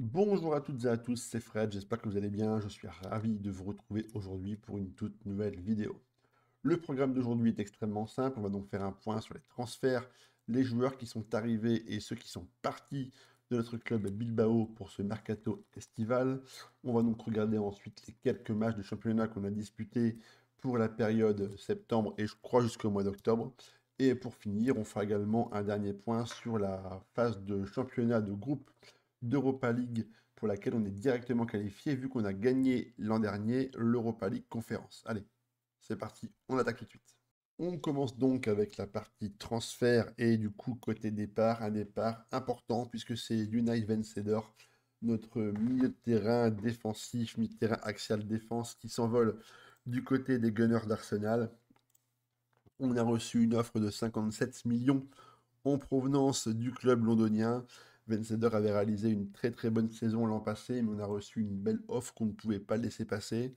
Bonjour à toutes et à tous, c'est Fred, j'espère que vous allez bien. Je suis ravi de vous retrouver aujourd'hui pour une toute nouvelle vidéo. Le programme d'aujourd'hui est extrêmement simple, on va donc faire un point sur les transferts, les joueurs qui sont arrivés et ceux qui sont partis de notre club Bilbao pour ce mercato estival. On va donc regarder ensuite les quelques matchs de championnat qu'on a disputés pour la période septembre et je crois jusqu'au mois d'octobre. Et pour finir, on fera également un dernier point sur la phase de championnat de groupe d'Europa League pour laquelle on est directement qualifié vu qu'on a gagné l'an dernier l'Europa League Conférence. Allez, c'est parti, on attaque tout de suite. On commence donc avec la partie transfert et du coup côté départ, un départ important puisque c'est Unai Vencedo, notre milieu de terrain défensif, milieu de terrain axial défense qui s'envole du côté des Gunners d'Arsenal. On a reçu une offre de 57 millions en provenance du club londonien. Vencedo avait réalisé une très bonne saison l'an passé, mais on a reçu une belle offre qu'on ne pouvait pas laisser passer.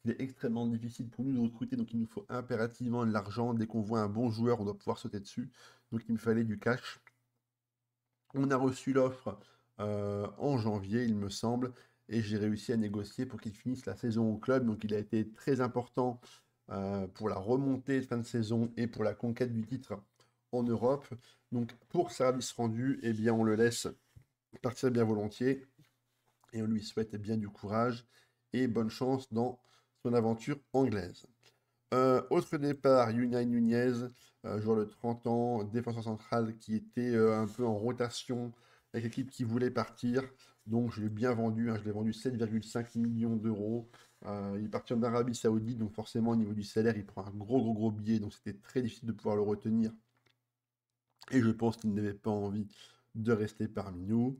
Il est extrêmement difficile pour nous de recruter, donc il nous faut impérativement de l'argent. Dès qu'on voit un bon joueur, on doit pouvoir sauter dessus. Donc il me fallait du cash. On a reçu l'offre en janvier, il me semble, et j'ai réussi à négocier pour qu'il finisse la saison au club. Donc il a été très important pour la remontée de fin de saison et pour la conquête du titre en Europe. Donc pour service rendu, eh bien on le laisse partir bien volontiers et on lui souhaite bien du courage et bonne chance dans son aventure anglaise. Autre départ, Unai Nunez, joueur de 30 ans, défenseur central qui était un peu en rotation avec l'équipe qui voulait partir. Donc je l'ai bien vendu, hein, je l'ai vendu 7,5 millions d'euros. Il est parti en Arabie Saoudite, donc forcément au niveau du salaire, il prend un gros billet, donc c'était très difficile de pouvoir le retenir. Et je pense qu'il n'avait pas envie de rester parmi nous.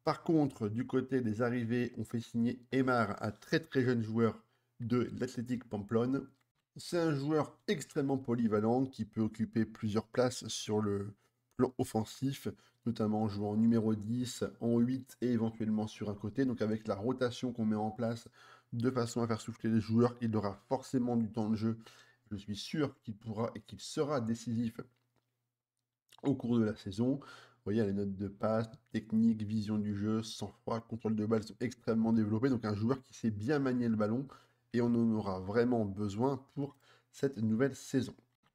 Par contre, du côté des arrivées, on fait signer Aimar, un très jeune joueur de l'Athletic Pamplone. C'est un joueur extrêmement polyvalent qui peut occuper plusieurs places sur le plan offensif, notamment en jouant en numéro 10, en 8 et éventuellement sur un côté. Donc avec la rotation qu'on met en place de façon à faire souffler les joueurs, il aura forcément du temps de jeu. Je suis sûr qu'il pourra et qu'il sera décisif au cours de la saison. Vous voyez, les notes de passe, technique, vision du jeu, sang-froid, contrôle de balle sont extrêmement développés. Donc un joueur qui sait bien manier le ballon et on en aura vraiment besoin pour cette nouvelle saison.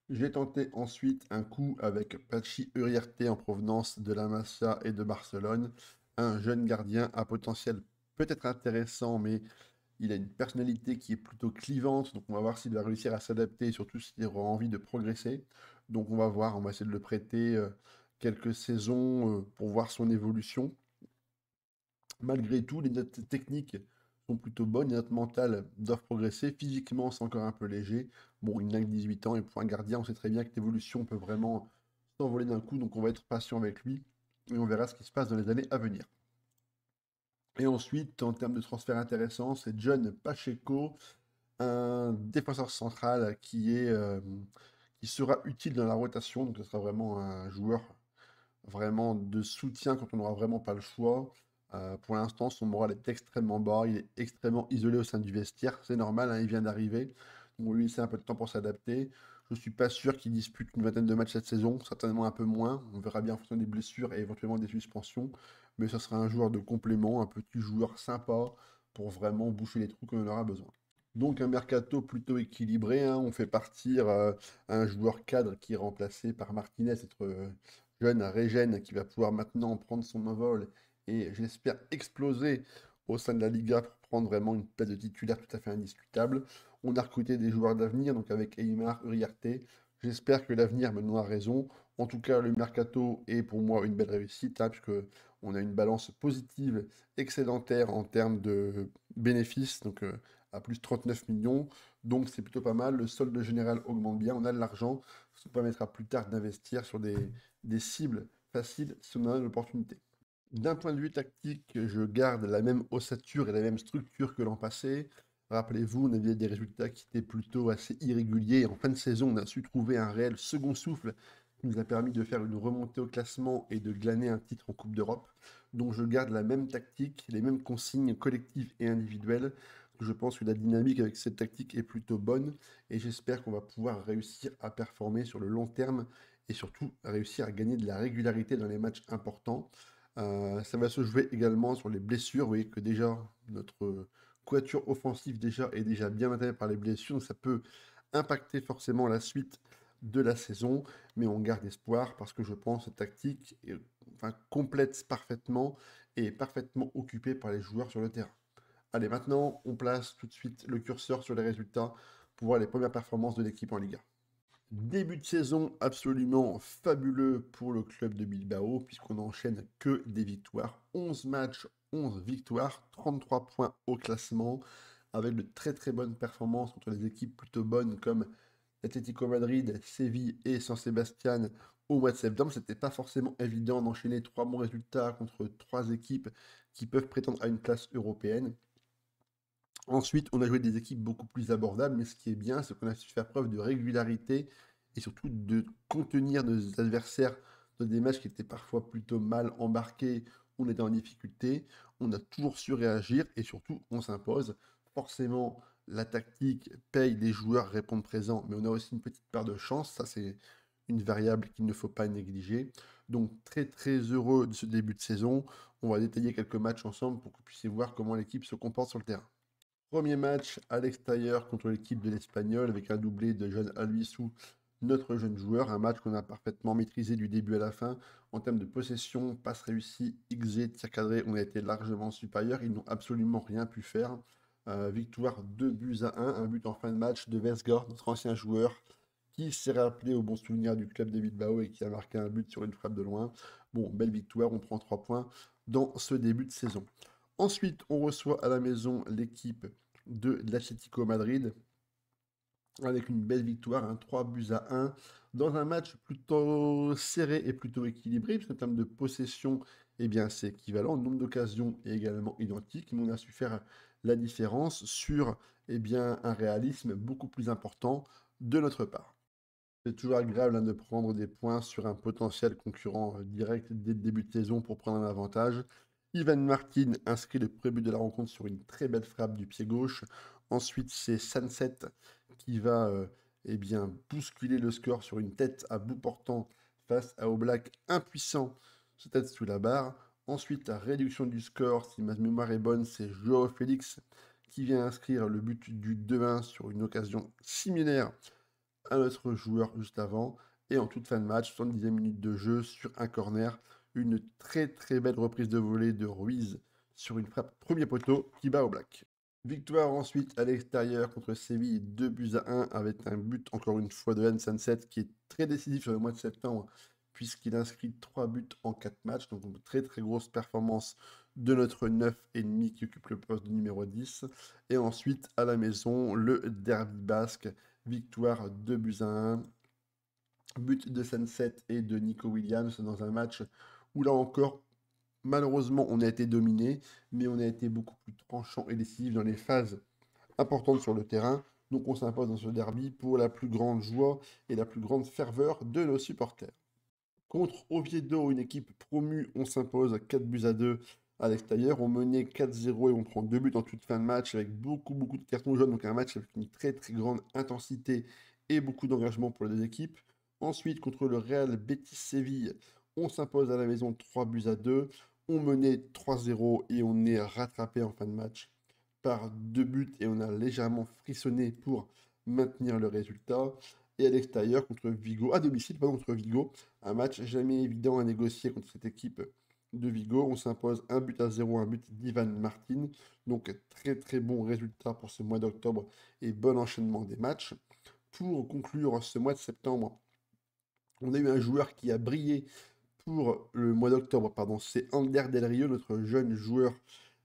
J'ai tenté ensuite un coup avec Pachi Uriarte en provenance de la Masia et de Barcelone, un jeune gardien à potentiel peut-être intéressant, mais il a une personnalité qui est plutôt clivante, donc on va voir s'il va réussir à s'adapter et surtout s'il aura envie de progresser. Donc on va voir, on va essayer de le prêter quelques saisons pour voir son évolution. Malgré tout, les notes techniques sont plutôt bonnes, les notes mentales doivent progresser. Physiquement, c'est encore un peu léger. Bon, il n'a que 18 ans et pour un gardien, on sait très bien que l'évolution peut vraiment s'envoler d'un coup, donc on va être patient avec lui et on verra ce qui se passe dans les années à venir. Et ensuite, en termes de transfert intéressant, c'est John Pacheco, un défenseur central qui sera utile dans la rotation. Donc, ce sera vraiment un joueur vraiment de soutien quand on n'aura vraiment pas le choix. Pour l'instant, son moral est extrêmement bas. Il est extrêmement isolé au sein du vestiaire. C'est normal, hein, il vient d'arriver. Donc, on lui laisse un peu de temps pour s'adapter. Je ne suis pas sûr qu'il dispute une vingtaine de matchs cette saison, certainement un peu moins. On verra bien en fonction des blessures et éventuellement des suspensions. Mais ce sera un joueur de complément, un petit joueur sympa pour vraiment boucher les trous qu'on en aura besoin. Donc un mercato plutôt équilibré, hein. On fait partir un joueur cadre qui est remplacé par Martinez, être jeune Régène qui va pouvoir maintenant prendre son envol et j'espère exploser au sein de la Liga pour prendre vraiment une place de titulaire tout à fait indiscutable. On a recruté des joueurs d'avenir, donc avec Eymar, Uriarte. J'espère que l'avenir me donnera raison. En tout cas, le mercato est pour moi une belle réussite, hein, puisque on a une balance positive excédentaire en termes de bénéfices, donc à plus 39 millions. Donc c'est plutôt pas mal. Le solde général augmente bien. On a de l'argent. Ça nous permettra plus tard d'investir sur des cibles faciles si on en a l'opportunité. D'un point de vue tactique, je garde la même ossature et la même structure que l'an passé. Rappelez-vous, on avait des résultats qui étaient plutôt assez irréguliers. En fin de saison, on a su trouver un réel second souffle qui nous a permis de faire une remontée au classement et de glaner un titre en Coupe d'Europe. Donc je garde la même tactique, les mêmes consignes collectives et individuelles. Je pense que la dynamique avec cette tactique est plutôt bonne et j'espère qu'on va pouvoir réussir à performer sur le long terme et surtout réussir à gagner de la régularité dans les matchs importants. Ça va se jouer également sur les blessures. Vous voyez que déjà, notre quatuor offensif déjà est déjà bien matériel par les blessures, donc ça peut impacter forcément la suite de la saison, mais on garde espoir parce que je pense que cette tactique est, enfin, complète parfaitement et est parfaitement occupée par les joueurs sur le terrain. Allez, maintenant, on place tout de suite le curseur sur les résultats pour voir les premières performances de l'équipe en Liga. Début de saison absolument fabuleux pour le club de Bilbao, puisqu'on n'enchaîne que des victoires. 11 matchs, 11 victoires, 33 points au classement, avec de très très bonnes performances contre les équipes plutôt bonnes comme Atlético Madrid, Séville et San Sebastián au mois de septembre. C'était pas forcément évident d'enchaîner trois bons résultats contre trois équipes qui peuvent prétendre à une place européenne. Ensuite, on a joué des équipes beaucoup plus abordables, mais ce qui est bien, c'est qu'on a su faire preuve de régularité et surtout de contenir nos adversaires dans des matchs qui étaient parfois plutôt mal embarqués, où on était en difficulté. On a toujours su réagir et surtout, on s'impose. Forcément, la tactique paye, les joueurs répondent présents, mais on a aussi une petite part de chance. Ça, c'est une variable qu'il ne faut pas négliger. Donc, très très heureux de ce début de saison. On va détailler quelques matchs ensemble pour que vous puissiez voir comment l'équipe se comporte sur le terrain. Premier match à l'extérieur contre l'équipe de l'Espagnol avec un doublé de Jean Albisu, notre jeune joueur. Un match qu'on a parfaitement maîtrisé du début à la fin. En termes de possession, passe réussie, XG, tir cadré, on a été largement supérieur. Ils n'ont absolument rien pu faire. Victoire 2 buts à 1, un but en fin de match de Vesgor, notre ancien joueur, qui s'est rappelé au bon souvenir du club de Bilbao et qui a marqué un but sur une frappe de loin. Bon, belle victoire, on prend 3 points dans ce début de saison. Ensuite, on reçoit à la maison l'équipe de l'Atlético Madrid avec une belle victoire, 3 buts à 1, dans un match plutôt serré et plutôt équilibré, puisqu'en termes de possession, eh bien, c'est équivalent, le nombre d'occasions est également identique, mais on a su faire la différence sur eh bien, un réalisme beaucoup plus important de notre part. C'est toujours agréable de prendre des points sur un potentiel concurrent direct dès le début de saison pour prendre un avantage. Ivan Martin inscrit le premier but de la rencontre sur une très belle frappe du pied gauche. Ensuite, c'est Sunset qui va eh bien, bousculer le score sur une tête à bout portant face à Oblak impuissant, se tête sous la barre. Ensuite, la réduction du score, si ma mémoire est bonne, c'est Joao Félix qui vient inscrire le but du 2-1 sur une occasion similaire à notre joueur juste avant. Et en toute fin de match, 70e minute de jeu sur un corner, une très très belle reprise de volée de Ruiz sur une frappe premier poteau qui bat au black. Victoire ensuite à l'extérieur contre Séville, 2 buts à 1 avec un but encore une fois de Sunset qui est très décisif sur le mois de septembre puisqu'il inscrit 3 buts en 4 matchs, donc une très très grosse performance de notre 9,5 qui occupe le poste de numéro 10. Et ensuite à la maison, le derby basque, victoire 2 buts à 1, but de Sunset et de Nico Williams dans un match où là encore, malheureusement, on a été dominé, mais on a été beaucoup plus tranchant et décisif dans les phases importantes sur le terrain. Donc on s'impose dans ce derby pour la plus grande joie et la plus grande ferveur de nos supporters. Contre Oviedo, une équipe promue, on s'impose 4 buts à 2 à l'extérieur. On menait 4-0 et on prend 2 buts en toute fin de match avec beaucoup de cartons jaunes. Donc un match avec une très très grande intensité et beaucoup d'engagement pour les deux équipes. Ensuite, contre le Real Betis Séville, on s'impose à la maison 3 buts à 2. On menait 3-0 et on est rattrapé en fin de match par 2 buts et on a légèrement frissonné pour maintenir le résultat. Et à l'extérieur contre Vigo, à domicile, pardon, contre Vigo, un match jamais évident à négocier contre cette équipe de Vigo. On s'impose 1 but à 0, un but d'Ivan Martin. Donc très très bon résultat pour ce mois d'octobre et bon enchaînement des matchs. Pour conclure ce mois de septembre, on a eu un joueur qui a brillé pour le mois d'octobre, pardon, c'est Ander Del Rio, notre jeune joueur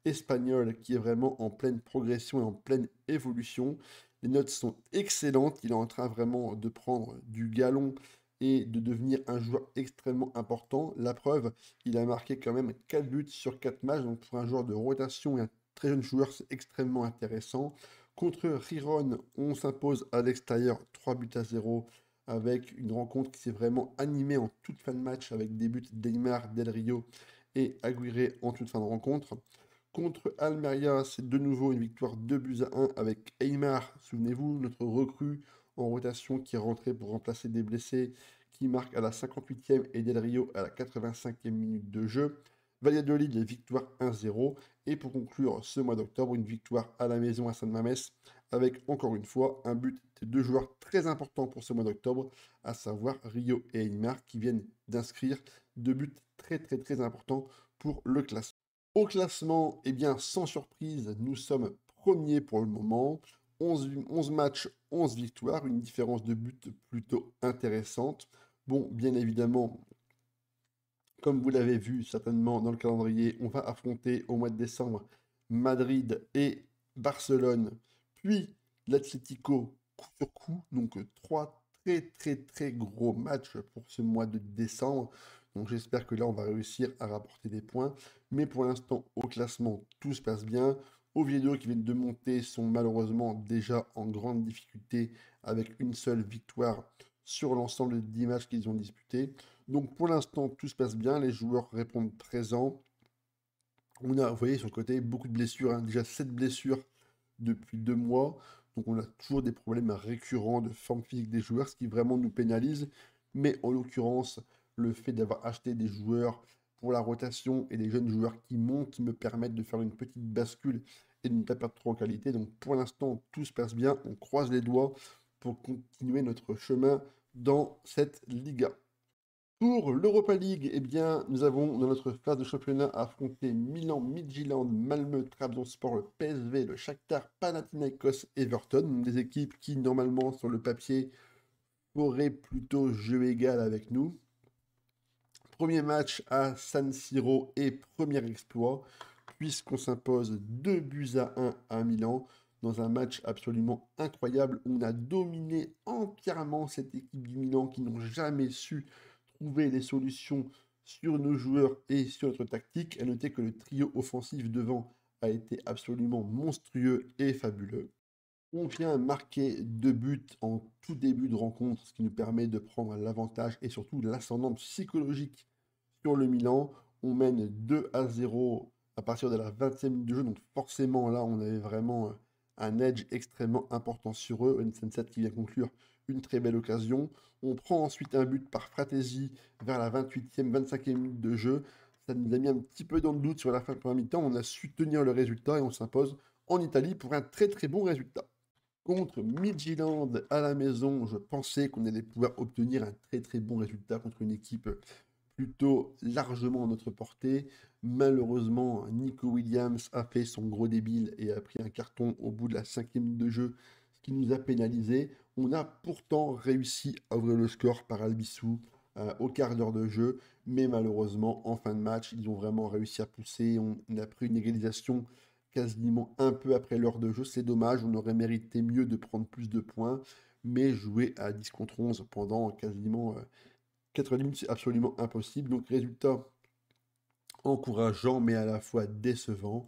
espagnol qui est vraiment en pleine progression et en pleine évolution. Les notes sont excellentes, il est en train vraiment de prendre du galon et de devenir un joueur extrêmement important. La preuve, il a marqué quand même 4 buts sur 4 matchs, donc pour un joueur de rotation et un très jeune joueur, c'est extrêmement intéressant. Contre Riron, on s'impose à l'extérieur 3 buts à 0 avec une rencontre qui s'est vraiment animée en toute fin de match avec des buts d'Eymar, Del Rio et Aguirre en toute fin de rencontre. Contre Almeria, c'est de nouveau une victoire 2 buts à 1 avec Eymar, souvenez-vous, notre recrue en rotation qui est rentré pour remplacer des blessés, qui marque à la 58e et Del Rio à la 85e minute de jeu. Valladolid, les victoires 1-0. Et pour conclure ce mois d'octobre, une victoire à la maison à San Mamés avec encore une fois un but de deux joueurs très importants pour ce mois d'octobre, à savoir Rio et Aymar qui viennent d'inscrire deux buts très importants pour le classement. Au classement, eh bien, sans surprise, nous sommes premiers pour le moment. 11 matchs, 11 victoires, une différence de but plutôt intéressante. Bon, bien évidemment, comme vous l'avez vu certainement dans le calendrier, on va affronter au mois de décembre Madrid et Barcelone, puis l'Atlético coup sur coup. Donc trois très gros matchs pour ce mois de décembre. Donc j'espère que là, on va réussir à rapporter des points. Mais pour l'instant, au classement, tout se passe bien. Oviedo qui viennent de monter sont malheureusement déjà en grande difficulté avec une seule victoire sur l'ensemble des 10 matchs qu'ils ont disputés. Donc pour l'instant, tout se passe bien, les joueurs répondent présents. On a, vous voyez, sur le côté, beaucoup de blessures, hein. Déjà 7 blessures depuis 2 mois. Donc on a toujours des problèmes récurrents de forme physique des joueurs, ce qui vraiment nous pénalise. Mais en l'occurrence, le fait d'avoir acheté des joueurs pour la rotation et des jeunes joueurs qui montent me permettent de faire une petite bascule et de ne pas perdre trop en qualité. Donc pour l'instant, tout se passe bien. On croise les doigts pour continuer notre chemin dans cette Liga. Pour l'Europa League, eh bien, nous avons dans notre phase de championnat affronté Milan, Midtjylland, Malmö, Trabzonspor, le PSV, le Shakhtar, Panathinaikos, Everton, des équipes qui normalement sur le papier auraient plutôt jeu égal avec nous. Premier match à San Siro et premier exploit, puisqu'on s'impose 2 buts à 1 à Milan dans un match absolument incroyable où on a dominé entièrement cette équipe du Milan qui n'ont jamais su trouver les solutions sur nos joueurs et sur notre tactique. À noter que le trio offensif devant a été absolument monstrueux et fabuleux. On vient marquer 2 buts en tout début de rencontre, ce qui nous permet de prendre l'avantage et surtout l'ascendant psychologique sur le Milan. On mène 2-0 à partir de la 20e minute de jeu, donc forcément là on avait vraiment un edge extrêmement important sur eux. N7 qui vient conclure une très belle occasion. On prend ensuite un but par Fratesi vers la 28e, 25e minute de jeu. Ça nous a mis un petit peu dans le doute sur la fin de première mi-temps. On a su tenir le résultat et on s'impose en Italie pour un très bon résultat. Contre Midtjylland à la maison, je pensais qu'on allait pouvoir obtenir un très bon résultat contre une équipe plutôt largement à notre portée. Malheureusement, Nico Williams a fait son gros débile et a pris un carton au bout de la 5e minute de jeu, ce qui nous a pénalisé. On a pourtant réussi à ouvrir le score par Albissou au quart d'heure de jeu, mais malheureusement, en fin de match, ils ont vraiment réussi à pousser. On a pris une égalisation quasiment un peu après l'heure de jeu. C'est dommage, on aurait mérité mieux de prendre plus de points, mais jouer à 10 contre 11 pendant quasiment 90 minutes, c'est absolument impossible. Donc résultat encourageant, mais à la fois décevant.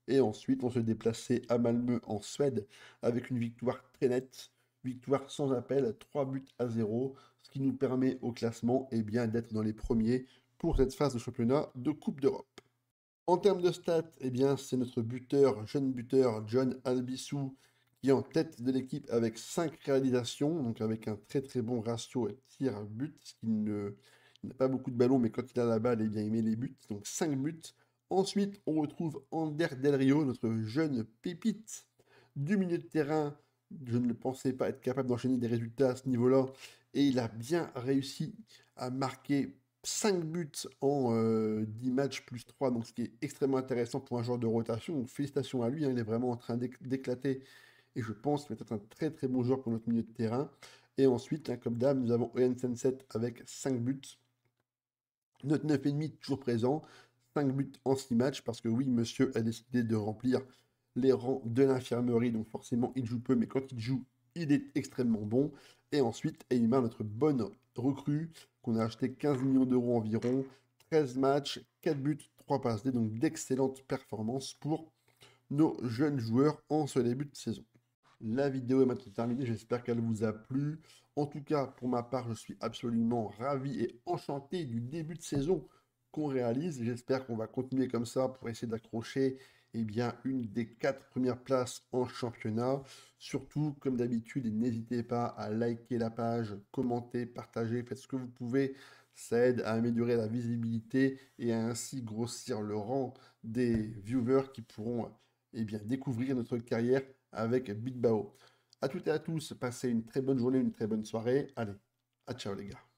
Et ensuite, on se déplaçait à Malmö en Suède avec une victoire très nette, victoire sans appel, 3 buts à 0, ce qui nous permet au classement bien, d'être dans les premiers pour cette phase de championnat de Coupe d'Europe. En termes de stats, c'est notre buteur, jeune buteur, John Albissou, qui est en tête de l'équipe avec 5 réalisations, donc avec un très bon ratio tir-but, ce qui ne il n'a pas beaucoup de ballons, mais quand il a la balle, il met les buts, donc 5 buts. Ensuite, on retrouve Ander Del Rio, notre jeune pépite du milieu de terrain. Je ne le pensais pas être capable d'enchaîner des résultats à ce niveau-là, et il a bien réussi à marquer 5 buts en 10 matchs plus 3, donc ce qui est extrêmement intéressant pour un joueur de rotation. Donc félicitations à lui, hein, il est vraiment en train d'éclater et je pense qu'il va être un très bon joueur pour notre milieu de terrain. Et ensuite, hein, comme d'hab, nous avons Oyen Senset avec 5 buts. Notre 9,5 toujours présent, 5 buts en 6 matchs parce que oui, monsieur a décidé de remplir les rangs de l'infirmerie, donc forcément il joue peu, mais quand il joue, il est extrêmement bon. Et ensuite, Eymar, notre bonne recrue, qu'on a acheté 15 millions d'euros environ, 13 matchs, 4 buts, 3 passes D, donc d'excellentes performances pour nos jeunes joueurs en ce début de saison. La vidéo est maintenant terminée, j'espère qu'elle vous a plu. En tout cas, pour ma part, je suis absolument ravi et enchanté du début de saison qu'on réalise. J'espère qu'on va continuer comme ça pour essayer d'accrocher une des 4 premières places en championnat. Surtout, comme d'habitude, n'hésitez pas à liker la page, commenter, partager, faites ce que vous pouvez. Ça aide à améliorer la visibilité et à ainsi grossir le rang des viewers qui pourront eh bien, découvrir notre carrière avec BitBao. À toutes et à tous, passez une très bonne journée, une très bonne soirée. Allez, à ciao les gars.